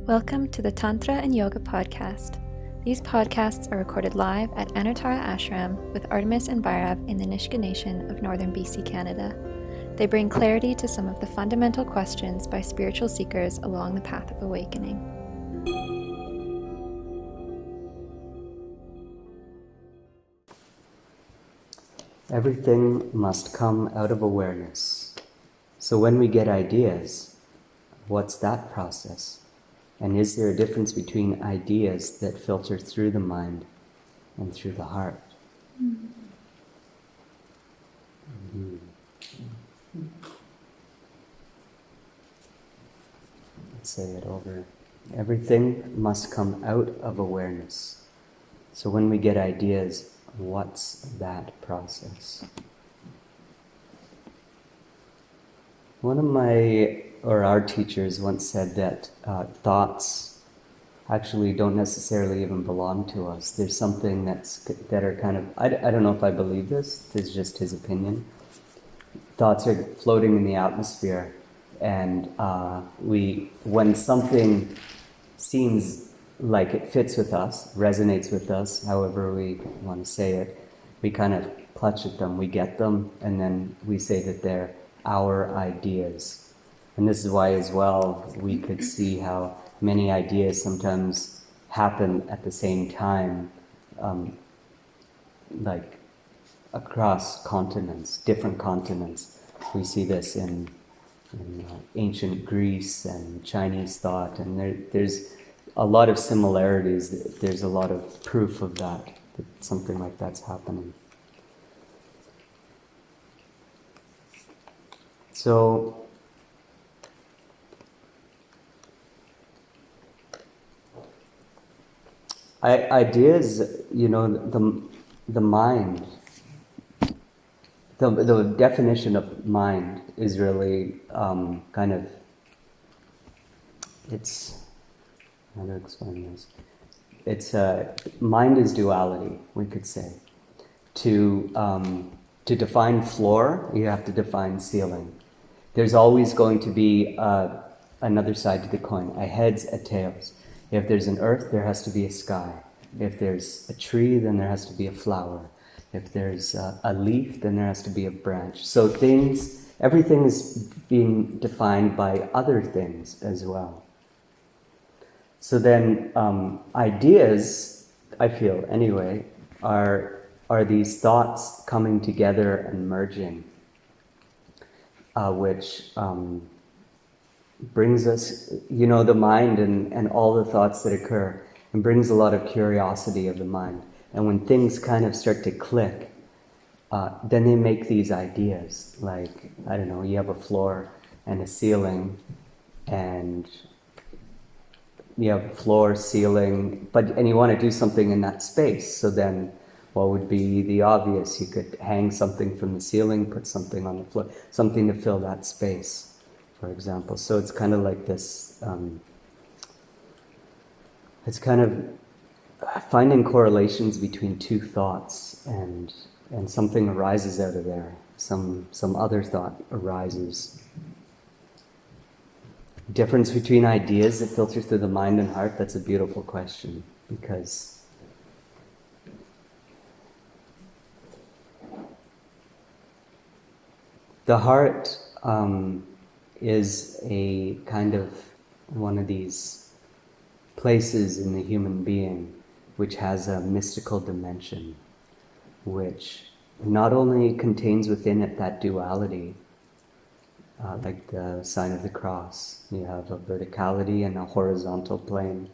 Welcome to the Tantra and Yoga podcast. These podcasts are recorded live at Anutara Ashram with Artemis and Bhairav in the Nisga'a Nation of northern BC, Canada. They bring clarity to some of the fundamental questions by spiritual seekers along the path of awakening. Everything must come out of awareness. So when we get ideas, what's that process? And is there a difference between ideas that filter through the mind and through the heart? Let's say it over. Everything must come out of awareness. So when we get ideas, what's that process? One of our teachers once said that thoughts actually don't necessarily even belong to us. There's something that are kind of, I don't know if I believe this is just his opinion. Thoughts are floating in the atmosphere, and when something seems like it fits with us, resonates with us, however we want to say it, we kind of clutch at them, we get them, and then we say that they're our ideas. And this is why as well we could see how many ideas sometimes happen at the same time, like across continents, different continents. We see this in ancient Greece and Chinese thought, and there's a lot of similarities. There's a lot of proof of that something like that's happening. So ideas, the mind, the definition of mind is really kind of, it's, how to explain this? It's mind is duality, we could say. To define floor, you have to define ceiling. There's always going to be another side to the coin, a heads, a tails. If there's an earth, there has to be a sky. If there's a tree, then there has to be a flower. If there's a leaf, then there has to be a branch. So everything is being defined by other things as well. So then ideas, I feel anyway, are these thoughts coming together and merging, which brings us, the mind and all the thoughts that occur, and brings a lot of curiosity of the mind. And when things kind of start to click, then they make these ideas. Like, I don't know, you have a floor and a ceiling, and you have floor, ceiling, and you want to do something in that space. So then what would be the obvious? You could hang something from the ceiling, put something on the floor, something to fill that space, for example. So it's kind of like this, it's kind of finding correlations between two thoughts, and something arises out of there. Some other thought arises. Difference between ideas that filter through the mind and heart, that's a beautiful question, because the heart is a kind of one of these places in the human being which has a mystical dimension, which not only contains within it that duality, like the sign of the cross. You have a verticality and a horizontal plane.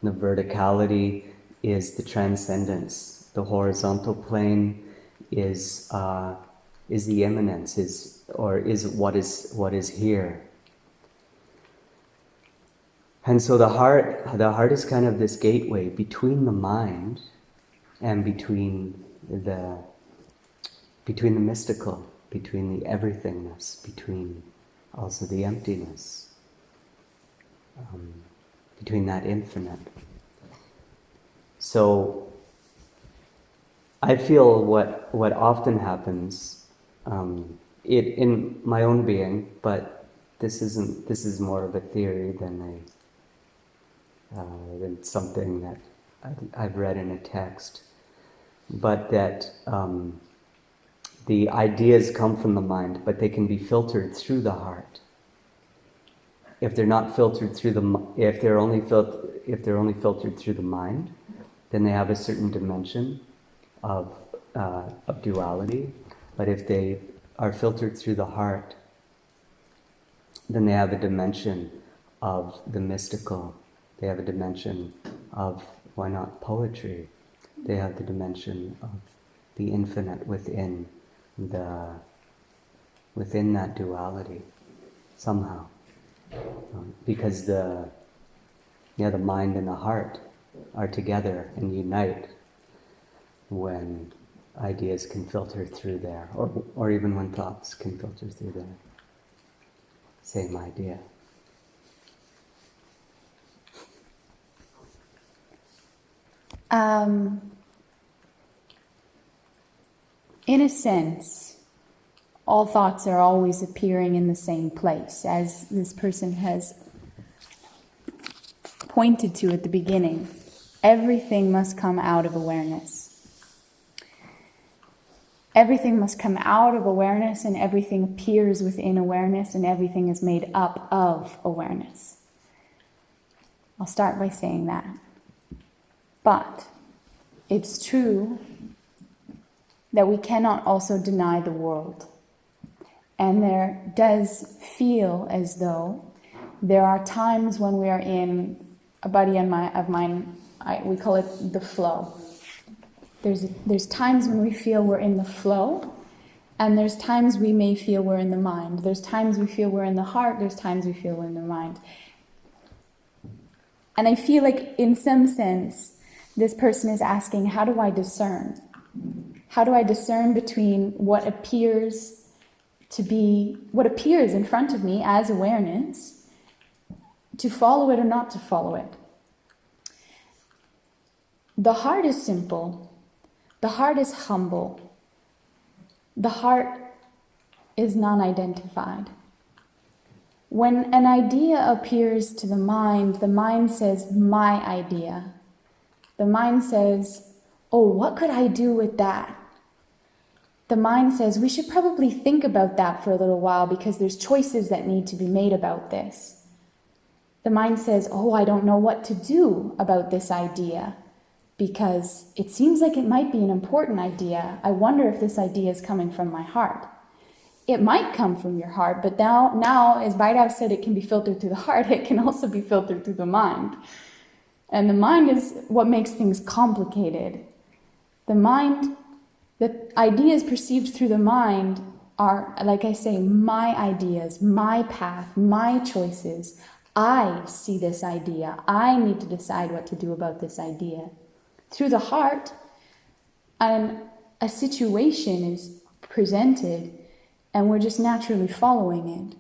And the verticality is the transcendence. The horizontal plane is the immanence, is what is here. And so the heart is kind of this gateway between the mind and between the mystical, between the everythingness, between also the emptiness, between that infinite. So I feel what often happens, in my own being, but this is more of a theory than It's something that I've read in a text, but that the ideas come from the mind, but they can be filtered through the heart. If they're not filtered through if they're only filtered through the mind, then they have a certain dimension of duality. But if they are filtered through the heart, then they have a dimension of the mystical. They have a dimension of, why not, poetry. They have the dimension of the infinite within that duality, somehow. Because the mind and the heart are together and unite when ideas can filter through there, or even when thoughts can filter through there. Same idea. In a sense, all thoughts are always appearing in the same place, as this person has pointed to at the beginning. Everything must come out of awareness. Everything must come out of awareness, and everything appears within awareness, and everything is made up of awareness. I'll start by saying that. But it's true that we cannot also deny the world. And there does feel as though there are times when we are in, a buddy of mine, we call it the flow. There's times when we feel we're in the flow, and there's times we may feel we're in the mind. There's times we feel we're in the heart, there's times we feel we're in the mind. And I feel like in some sense, this person is asking, how do I discern? How do I discern between what appears in front of me as awareness, to follow it or not to follow it? The heart is simple. The heart is humble. The heart is non-identified. When an idea appears to the mind says, my idea. The mind says, oh, what could I do with that? The mind says, we should probably think about that for a little while because there's choices that need to be made about this. The mind says, oh, I don't know what to do about this idea because it seems like it might be an important idea. I wonder if this idea is coming from my heart. It might come from your heart, but now, as Bhairav said, it can be filtered through the heart. It can also be filtered through the mind. And the mind is what makes things complicated. The ideas perceived through the mind are, like I say, my ideas, my path, my choices. I see this idea. I need to decide what to do about this idea. Through the heart, a situation is presented and we're just naturally following it.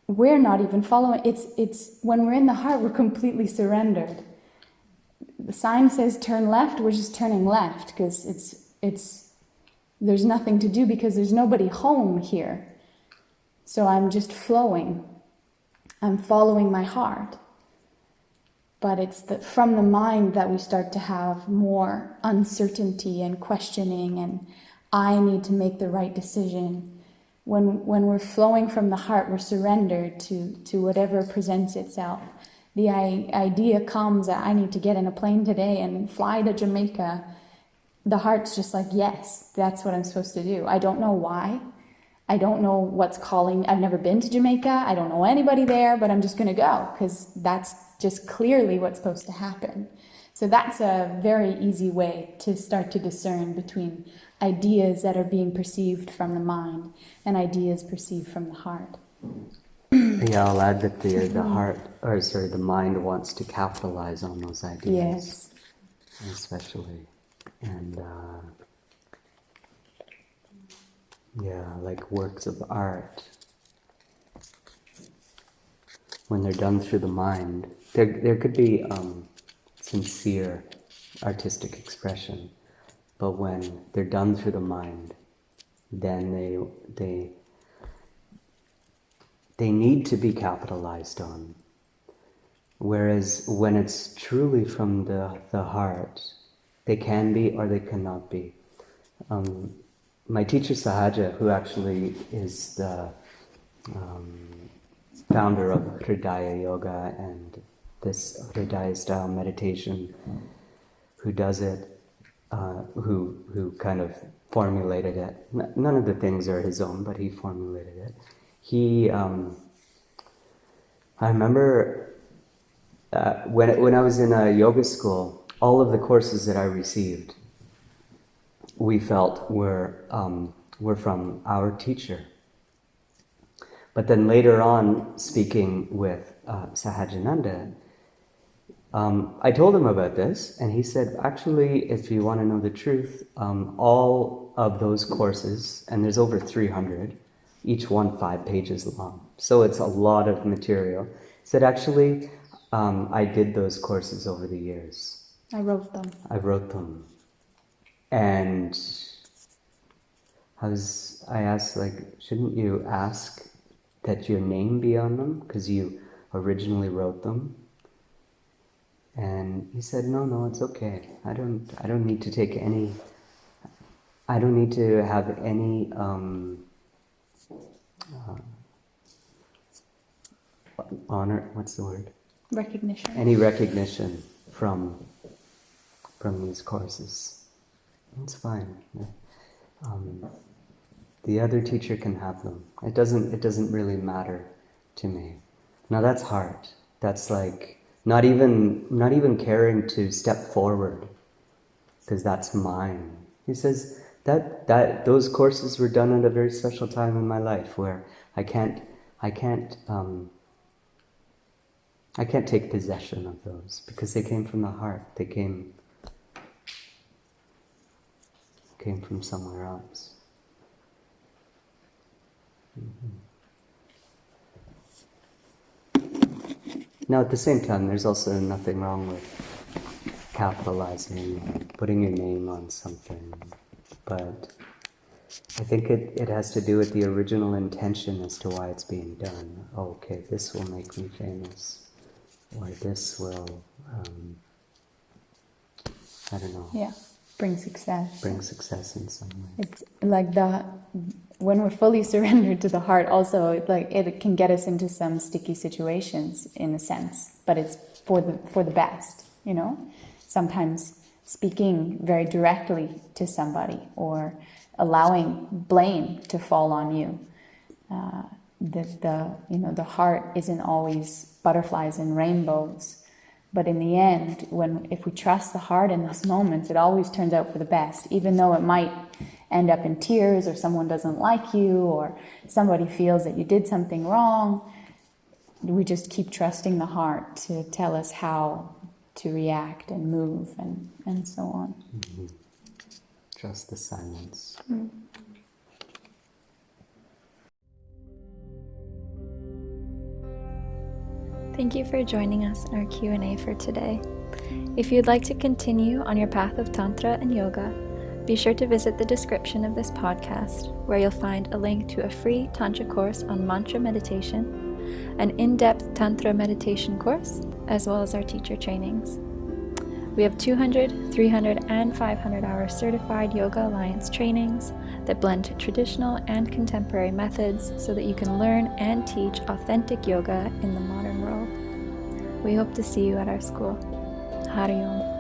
We're not even following. It's when we're in the heart, we're completely surrendered. The sign says turn left, we're just turning left because there's nothing to do because there's nobody home here. So I'm just flowing. I'm following my heart. But it's from the mind that we start to have more uncertainty and questioning, and I need to make the right decision. When we're flowing from the heart, we're surrendered to whatever presents itself. The idea comes that I need to get in a plane today and fly to Jamaica. The heart's just like, yes, that's what I'm supposed to do. I don't know why. I don't know what's calling. I've never been to Jamaica. I don't know anybody there, but I'm just going to go because that's just clearly what's supposed to happen. So that's a very easy way to start to discern between ideas that are being perceived from the mind and ideas perceived from the heart. Yeah, I'll add that the mind wants to capitalize on those ideas. Yes. Especially. And like works of art, when they're done through the mind, there could be sincere artistic expression, but when they're done through the mind, then they need to be capitalized on. Whereas when it's truly from the heart, they can be or they cannot be. My teacher Sahaja, who actually is the founder of Hridaya Yoga and this Hridaya style meditation, who does it, who kind of formulated it. None of the things are his own, but he formulated it. I remember when I was in a yoga school, all of the courses that I received, we felt were from our teacher. But then later on, speaking with Sahajananda, I told him about this, and he said, actually, if you want to know the truth, all of those courses, and there's over 300, each one 5 pages long, so it's a lot of material. He said, actually, I did those courses over the years. I wrote them. And I asked, shouldn't you ask that your name be on them because you originally wrote them? And he said, no, it's okay. I don't need to take any. I don't need to have any honor. What's the word? Recognition. Any recognition from these courses. It's fine. The other teacher can have them. It doesn't really matter to me. Now that's hard. That's like not even caring to step forward because that's mine. He says that those courses were done at a very special time in my life where I can't take possession of those because they came from the heart. They came from somewhere else. Mm-hmm. Now, at the same time, there's also nothing wrong with capitalizing, putting your name on something, but I think it has to do with the original intention as to why it's being done. Oh, okay, this will make me famous, or this will, I don't know. Yeah, bring success. Bring success in some way. It's like when we're fully surrendered to the heart, also it can get us into some sticky situations in a sense, but it's for the best, you know. Sometimes speaking very directly to somebody or allowing blame to fall on you. The heart isn't always butterflies and rainbows, but in the end, if we trust the heart in those moments, it always turns out for the best, even though it might end up in tears, or someone doesn't like you, or somebody feels that you did something wrong. We just keep trusting the heart to tell us how to react and move and so on. Mm-hmm. Trust the silence. Mm. Thank you for joining us in our Q&A for today. If you'd like to continue on your path of Tantra and Yoga, be sure to visit the description of this podcast, where you'll find a link to a free Tantra course on mantra meditation, an in-depth Tantra meditation course, as well as our teacher trainings. We have 200, 300, and 500-hour certified Yoga Alliance trainings that blend traditional and contemporary methods so that you can learn and teach authentic yoga in the modern world. We hope to see you at our school. Hari Om.